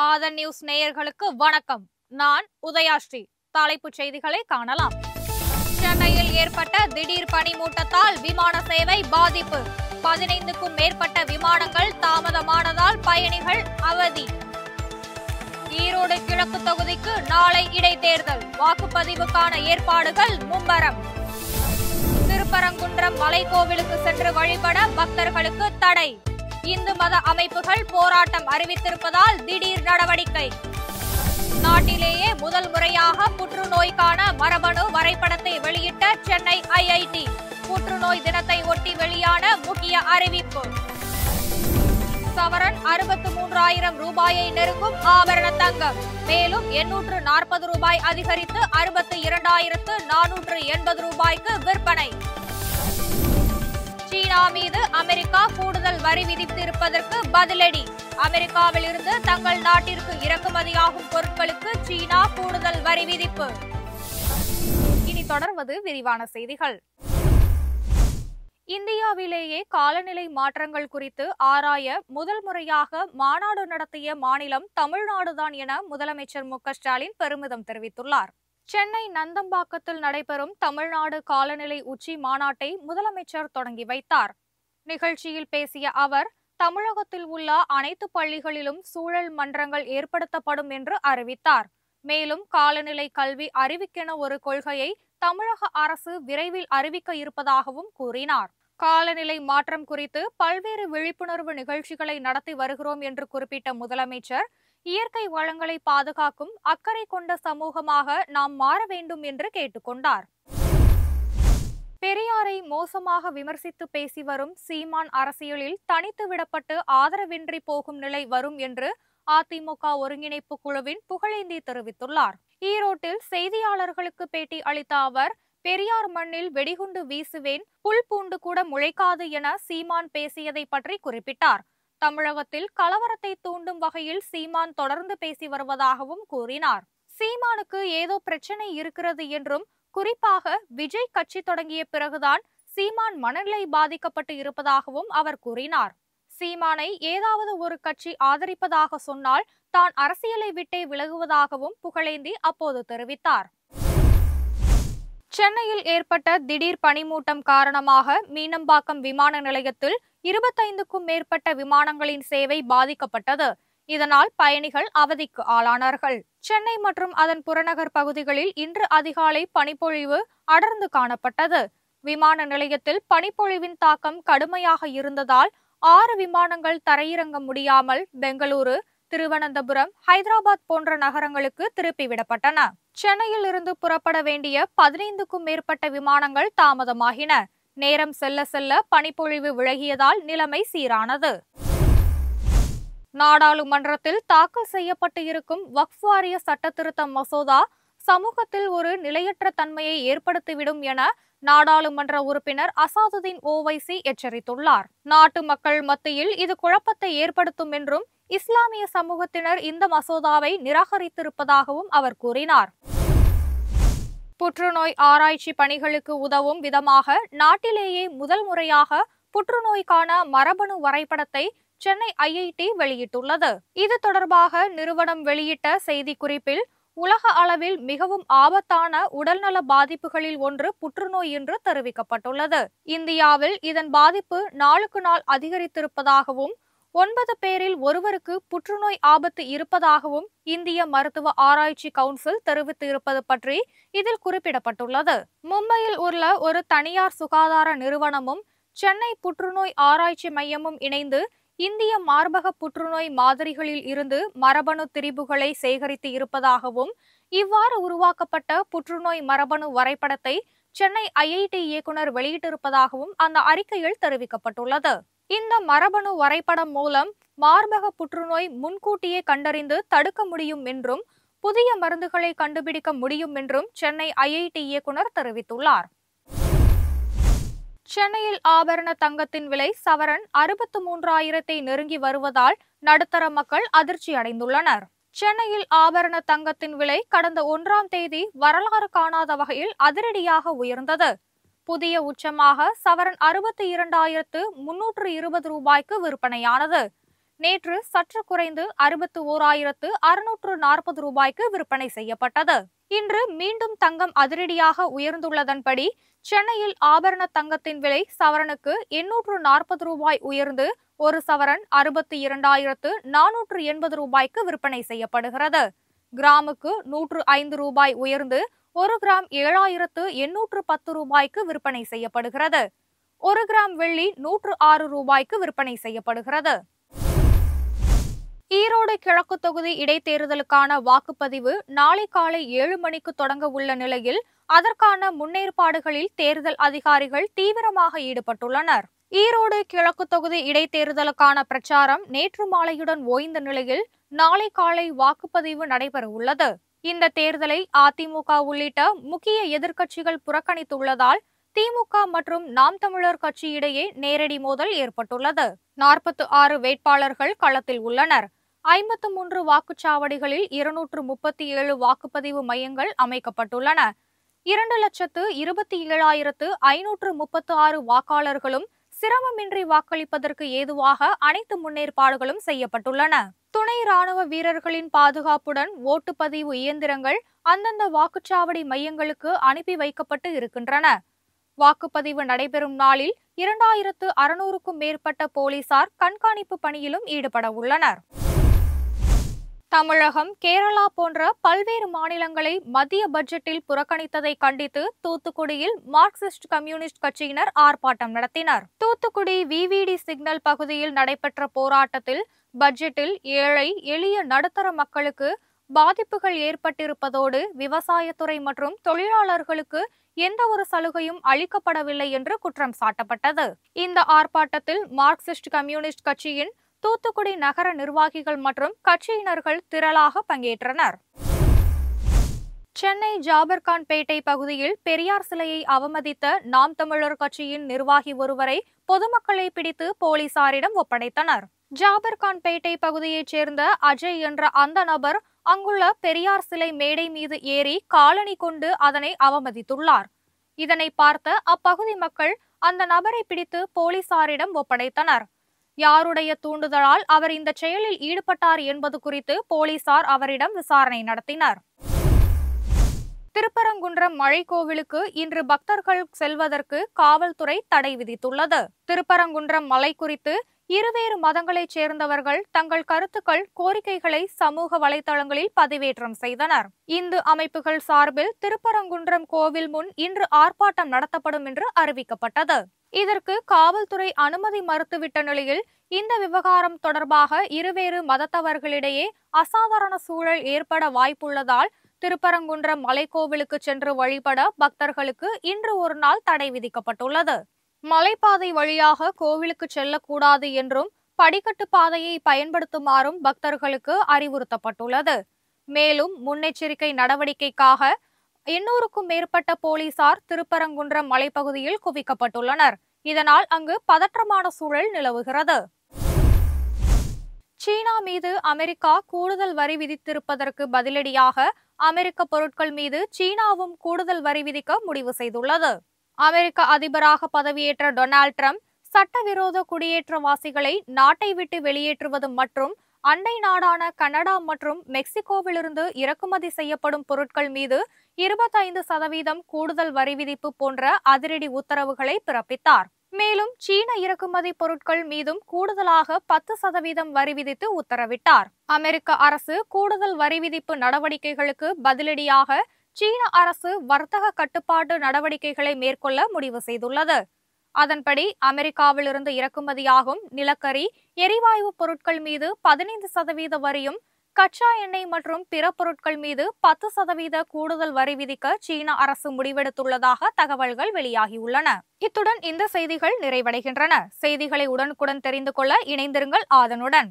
ஆதன் news நேயர்களுக்கு வணக்கம். நான் உதயாஸ்ரீ. தலைப்புச் செய்திகளை காணலாம். சென்னையில் ஏற்பட்ட திடீர் பனிமூட்டத்தால் விமான சேவை பாதிப்பு. 15க்கும் மேற்பட்ட விமானங்கள் தாமதமானதால் பயணிகள் அவதி. ஈரோடு கிழக்கு தொகுதிக்கு நாளை இடைத்தேர்தல். வாக்குப்பதிவுக்கான ஏற்பாடுகள் மும்முரம். திருப்பரங்குன்றம் மலைக்கோவிலுக்கு சென்று வழிபட பக்தர்களுக்கு தடை. இந்து மத அமைப்புகள் போராட்டம் அறிவித்திருப்பதால் திடீர் நடவடிக்கை. நாட்டிலேயே முதல் முறையாக புற்றுநோய்க்கான மரபணு வரைபடத்தை வெளியிட்ட சென்னை ஐஐடி. புற்றுநோய் தினத்தை ஒட்டி வெளியான முக்கிய அறிவிப்பு. சவரன் 63,000 ரூபாயை நெருங்கும் ஆபரண தங்கம். மேலும் 840 ரூபாய் அதிகரித்து 62,480 ரூபாய்க்கு விற்பனை. சீனா மீது அமெரிக்கா கூடுதல் வரி விதித்திருப்பதற்கு பதிலடி. அமெரிக்காவில் இருந்து தங்கள் நாட்டிற்கு இறக்குமதியாகும் பொருட்களுக்கு சீனா கூடுதல் வரி விதிப்பு. இனி தொடர்வது விரிவான செய்திகள். இந்தியாவிலேயே காலநிலை மாற்றங்கள் குறித்து ஆராய முதல் முறையாக மாநாடு நடத்திய மாநிலம் தமிழ்நாடுதான் என முதலமைச்சர் மு க ஸ்டாலின் பெருமிதம் தெரிவித்துள்ளார். சென்னை நந்தம்பாக்கத்தில் நடைபெறும் தமிழ்நாடு காலநிலை உச்சி மாநாட்டை முதலமைச்சர் தொடங்கி வைத்தார். நிகழ்ச்சியில் பேசிய அவர், தமிழகத்தில் உள்ள அனைத்து பள்ளிகளிலும் சூழல் மன்றங்கள் ஏற்படுத்தப்படும் என்று அறிவித்தார். மேலும் காலநிலை கல்வி அறிவிக்கென ஒரு கொள்கையை தமிழக அரசு விரைவில் அறிவிக்க இருப்பதாகவும் கூறினார். காலநிலை மாற்றம் குறித்து பல்வேறு விழிப்புணர்வு நிகழ்ச்சிகளை நடத்தி வருகிறோம் என்று குறிப்பிட்ட முதலமைச்சர், இயற்கை வளங்களை பாதுகாக்கும் அக்கறை கொண்ட சமூகமாக நாம் மாற வேண்டும் என்று கேட்டுக்கொண்டார். பெரியாரை மோசமாக விமர்சித்து பேசி வரும் சீமான் அரசியலில் தனித்து விடப்பட்டு ஆதரவின்றி போகும் நிலை வரும் என்று அதிமுக ஒருங்கிணைப்பு குழுவின் புகழேந்தி தெரிவித்துள்ளார். ஈரோட்டில் செய்தியாளர்களுக்கு பேட்டி அளித்த அவர், பெரியார் மண்ணில் வெடிகுண்டு வீசுவேன், புல் பூண்டு கூட முளைக்காது என சீமான் பேசியதை பற்றி குறிப்பிட்டார். தமிழகத்தில் கலவரத்தை தூண்டும் வகையில் சீமான் தொடர்ந்து பேசி வருவதாகவும் கூறினார். சீமானுக்கு ஏதோ பிரச்சனை இருக்கிறது என்றும், குறிப்பாக விஜய் கட்சி தொடங்கிய பிறகுதான் சீமான் மனநிலை பாதிக்கப்பட்டு இருப்பதாகவும் அவர் கூறினார். சீமானை ஏதாவது ஒரு கட்சி ஆதரிப்பதாக சொன்னால் தான் அரசியலை விட்டே விலகுவதாகவும் புகழேந்தி அப்போது தெரிவித்தார். சென்னையில் ஏற்பட்ட திடீர் பனிமூட்டம் காரணமாக மீனம்பாக்கம் விமான நிலையத்தில் 25க்கும் மேற்பட்ட விமானங்களின் சேவை பாதிக்கப்பட்டது. இதனால் பயணிகள் அவதிக்கு ஆளானார்கள். சென்னை மற்றும் அதன் புறநகர் பகுதிகளில் இன்று அதிகாலை பனிப்பொழிவு அடர்ந்து காணப்பட்டது. விமான நிலையத்தில் பனிப்பொழிவின் தாக்கம் கடுமையாக இருந்ததால் 6 விமானங்கள் தரையிறங்க முடியாமல் பெங்களூரு, திருவனந்தபுரம், ஹைதராபாத் போன்ற நகரங்களுக்கு திருப்பிவிடப்பட்டன. சென்னையில் இருந்து புறப்பட வேண்டிய 15க்கும் மேற்பட்ட விமானங்கள் தாமதமாகின. நேரம் செல்ல செல்ல பனிப்பொழிவு விலகியதால் நிலைமை சீரானது. நாடாளுமன்றத்தில் தாக்கல் செய்யப்பட்டு இருக்கும் வக்ஃப் வாரிய சட்டத்திருத்த மசோதா சமூகத்தில் ஒரு நிலையற்ற தன்மையை ஏற்படுத்திவிடும் என நாடாளுமன்ற உறுப்பினர் அசாதுதீன் ஓவைசி எச்சரித்துள்ளார். நாட்டு மக்கள் மத்தியில் இது குழப்பத்தை ஏற்படுத்தும் என்றும், இஸ்லாமிய சமூகத்தினர் இந்த மசோதாவை நிராகரித்திருப்பதாகவும் அவர் கூறினார். புற்றுநோய் ஆராய்ச்சி பணிகளுக்கு உதவும் விதமாக நாட்டிலேயே முதல் முறையாக புற்றுநோய்க்கான மரபணு வரைபடத்தை சென்னை ஐஐடி வெளியிட்டுள்ளது. இது தொடர்பாக நிறுவனம் வெளியிட்ட செய்திக்குறிப்பில், உலக அளவில் மிகவும் ஆபத்தான உடல்நல பாதிப்புகளில் ஒன்று புற்றுநோய் என்று தெரிவிக்கப்பட்டுள்ளது. இந்தியாவில் இதன் பாதிப்பு நாளுக்கு நாள் அதிகரித்திருப்பதாகவும், 9 பேரில் ஒருவருக்கு புற்றுநோய் ஆபத்து இருப்பதாகவும் இந்திய மருத்துவ ஆராய்ச்சி கவுன்சில் தெரிவித்து இருப்பது பற்றி இதில் குறிப்பிடப்பட்டுள்ளது. மும்பையில் உள்ள ஒரு தனியார் சுகாதார நிறுவனமும் சென்னை புற்றுநோய் ஆராய்ச்சி மையமும் இணைந்து இந்திய மார்பக புற்றுநோய் மாதிரிகளில் இருந்து மரபணு திரிபுகளை சேகரித்து இருப்பதாகவும், இவ்வாறு உருவாக்கப்பட்ட புற்றுநோய் மரபணு வரைபடத்தை சென்னை ஐஐடி இயக்குனர் வெளியிட்டிருப்பதாகவும் அந்த அறிக்கையில் தெரிவிக்கப்பட்டுள்ளது. இந்த மரபணு வரைபடம் மூலம் மார்பக புற்றுநோய் முன்கூட்டியே கண்டறிந்து தடுக்க முடியும் என்றும், புதிய மருந்துகளை கண்டுபிடிக்க முடியும் என்றும் சென்னை ஐஐடி இயக்குனர் தெரிவித்துள்ளார். சென்னையில் ஆபரண தங்கத்தின் விலை சவரன் 63,000 நெருங்கி வருவதால் நடுத்தர மக்கள் அதிர்ச்சி அடைந்துள்ளனர். சென்னையில் ஆபரண தங்கத்தின் விலை கடந்த 1ஆம் தேதி வரலாறு காணாத வகையில் அதிரடியாக உயர்ந்தது. புதிய உச்சமாக சவரன் 62,320 ரூபாய்க்கு விற்பனையானது. நேற்று சற்று குறைந்து 61,640 ரூபாய்க்கு விற்பனை செய்யப்பட்டது. இன்று மீண்டும் தங்கம் அதிரடியாக உயர்ந்துள்ளதன்படி சென்னையில் ஆபரண தங்கத்தின் விலை சவரனுக்கு 840 ரூபாய் உயர்ந்து ஒரு சவரன் 62,480 ரூபாய்க்கு விற்பனை செய்யப்படுகிறது. கிராமுக்கு 105 ரூபாய் உயர்ந்து ஒரு கிராம் 7,810 ரூபாய்க்கு விற்பனை செய்யப்படுகிறது. ஒரு கிராம் வெள்ளி 106 ரூபாய்க்கு விற்பனை செய்யப்படுகிறது. ஈரோடு கிழக்கு தொகுதி இடைத்தேர்தலுக்கான வாக்குப்பதிவு நாளை காலை 7 மணிக்கு தொடங்க உள்ள நிலையில் அதற்கான முன்னேற்பாடுகளில் தேர்தல் அதிகாரிகள் தீவிரமாக ஈடுபட்டுள்ளனர். ஈரோடு கிழக்கு தொகுதி இடைத்தேர்தலுக்கான பிரச்சாரம் நேற்று மாலையுடன் ஓய்ந்த நிலையில் நாளை காலை வாக்குப்பதிவு நடைபெற உள்ளது. இந்த தேர்தலை அதிமுக உள்ளிட்ட முக்கிய எதிர்க்கட்சிகள் புறக்கணித்துள்ளதால் திமுக மற்றும் நாம் தமிழர் கட்சி இடையே நேரடி மோதல் ஏற்பட்டுள்ளது. 46 வேட்பாளர்கள் களத்தில் உள்ளனர். 53 வாக்குச்சாவடிகளில் 237 வாக்குப்பதிவு மையங்கள் அமைக்கப்பட்டுள்ளன. 2,27,536 வாக்காளர்களும் சிரமமின்றி வாக்களிப்பதற்கு ஏதுவாக அனைத்து முன்னேற்பாடுகளும் செய்யப்பட்டுள்ளன. துணை ராணுவ வீரர்களின் பாதுகாப்புடன் ஓட்டுப்பதிவு இயந்திரங்கள் அந்தந்த வாக்குச்சாவடி மையங்களுக்கு அனுப்பி வைக்கப்பட்டு இருக்கின்றன. வாக்குப்பதிவு நடைபெறும் நாளில் 2,600க்கும் மேற்பட்ட போலீசார் கண்காணிப்பு பணியிலும் ஈடுபட உள்ளனர். தமிழகம், கேரளா போன்ற பல்வேறு மாநிலங்களை மத்திய பட்ஜெட்டில் புறக்கணித்ததை கண்டித்து தூத்துக்குடியில் மார்க்சிஸ்ட் கம்யூனிஸ்ட் கட்சியினர் ஆர்ப்பாட்டம் நடத்தினர். தூத்துக்குடி விவிடி சிக்னல் பகுதியில் நடைபெற்ற போராட்டத்தில் பட்ஜெட்டில் ஏழை எளிய நடுத்தர மக்களுக்கு பாதிப்புகள் ஏற்பட்டிருப்பதோடு விவசாயத்துறை மற்றும் தொழிலாளர்களுக்கு எந்த ஒரு சலுகையும் அளிக்கப்படவில்லை என்று குற்றம் சாட்டப்பட்டது. இந்த ஆர்ப்பாட்டத்தில் மார்க்சிஸ்ட் கம்யூனிஸ்ட் கட்சியின் தூத்துக்குடி நகர நிர்வாகிகள் மற்றும் கட்சியினர்கள் திரளாக பங்கேற்றனர். சென்னை ஜாபர்கான்பேட்டை பகுதியில் பெரியார் சிலையை அவமதித்த நாம் தமிழர் கட்சியின் நிர்வாகி ஒருவரை பொதுமக்களை பிடித்து போலீசாரிடம் ஒப்படைத்தனர். ஜாபர்கான்பேட்டை பகுதியைச் சேர்ந்த அஜய் என்ற அந்த நபர் அங்குள்ள பெரியார் சிலை மேடை மீது ஏறி காலணி கொண்டு அதனை அவமதித்துள்ளார். இதனை பார்த்த அப்பகுதி மக்கள் அந்த நபரை பிடித்து போலீசாரிடம் ஒப்படைத்தனர். யாருடைய தூண்டுதலால் அவர் இந்த செயலில் ஈடுபட்டார் என்பது குறித்து போலீசார் அவரிடம் விசாரணை நடத்தினர். திருப்பரங்குன்றம் மலைக்கோவிலுக்கு இன்று பக்தர்கள் செல்வதற்கு காவல்துறை தடை விதித்துள்ளது. திருப்பரங்குன்றம் மலை குறித்து இருவேறு மதங்களைச் சேர்ந்தவர்கள் தங்கள் கருத்துக்கள், கோரிக்கைகளை சமூக வலைதளங்களில் பதிவேற்றம் செய்தனர். இந்து அமைப்புகள் சார்பில் திருப்பரங்குன்றம் கோவில் முன் இன்று ஆர்ப்பாட்டம் நடத்தப்படும் என்று அறிவிக்கப்பட்டது. இதற்கு காவல்துறை அனுமதி மறுத்துவிட்ட நிலையில் இந்த விவகாரம் தொடர்பாக இருவேறு மதத்தவர்களிடையே அசாதாரண சூழல் ஏற்பட வாய்ப்புள்ளதால் திருப்பரங்குன்றம் மலைக்கோவிலுக்கு சென்று வழிபட பக்தர்களுக்கு இன்று ஒரு நாள் தடை விதிக்கப்பட்டுள்ளது. மலைப்பாதை வழியாக கோவிலுக்கு செல்லக்கூடாது என்றும் படிக்கட்டு பாதையை பயன்படுத்துமாறும் பக்தர்களுக்கு அறிவுறுத்தப்பட்டுள்ளது. மேலும் முன்னெச்சரிக்கை நடவடிக்கைக்காக 800க்கும் மேற்பட்ட போலீசார் திருப்பரங்குன்றம் மலைப்பகுதியில் குவிக்கப்பட்டுள்ளனர். இதனால் அங்கு பதற்றமான சூழல் நிலவுகிறது. சீனா மீது அமெரிக்கா கூடுதல் வரி விதித்திருப்பதற்கு பதிலடியாக அமெரிக்க பொருட்கள் மீது சீனாவும் கூடுதல் வரி விதிக்க முடிவு செய்துள்ளது. அமெரிக்க அதிபராக பதவியேற்ற டொனால்ட் ட்ரம்ப் சட்டவிரோத குடியேற்றவாசிகளை நாட்டை விட்டு வெளியேற்றுவது மற்றும் அண்டை நாடான கனடா மற்றும் மெக்சிகோவிலிருந்து இறக்குமதி செய்யப்படும் பொருட்கள் மீது 25% கூடுதல் வரி விதிப்பு போன்ற அதிரடி உத்தரவுகளை பிறப்பித்தார். மேலும் சீன இறக்குமதி பொருட்கள் மீதும் கூடுதலாக 10% வரி விதித்து உத்தரவிட்டார். அமெரிக்க அரசு கூடுதல் வரி விதிப்பு நடவடிக்கைகளுக்கு பதிலடியாக சீன அரசு வர்த்தக கட்டுப்பாட்டு நடவடிக்கைகளை மேற்கொள்ள முடிவு செய்துள்ளது. அதன்படி அமெரிக்காவிலிருந்து இறக்குமதியாகும் நிலக்கரி, எரிவாயு பொருட்கள் மீது 15% வரியும், கச்சா எண்ணெய் மற்றும் பிற பொருட்கள் மீது 10% கூடுதல் வரி விதிக்க சீன அரசு முடிவெடுத்துள்ளதாக தகவல்கள் வெளியாகியுள்ளன. இத்துடன் இந்த செய்திகள் நிறைவடைகின்றன. செய்திகளை உடனுக்குடன் தெரிந்து கொள்ள இணைந்திருங்கள் ஆதனுடன்.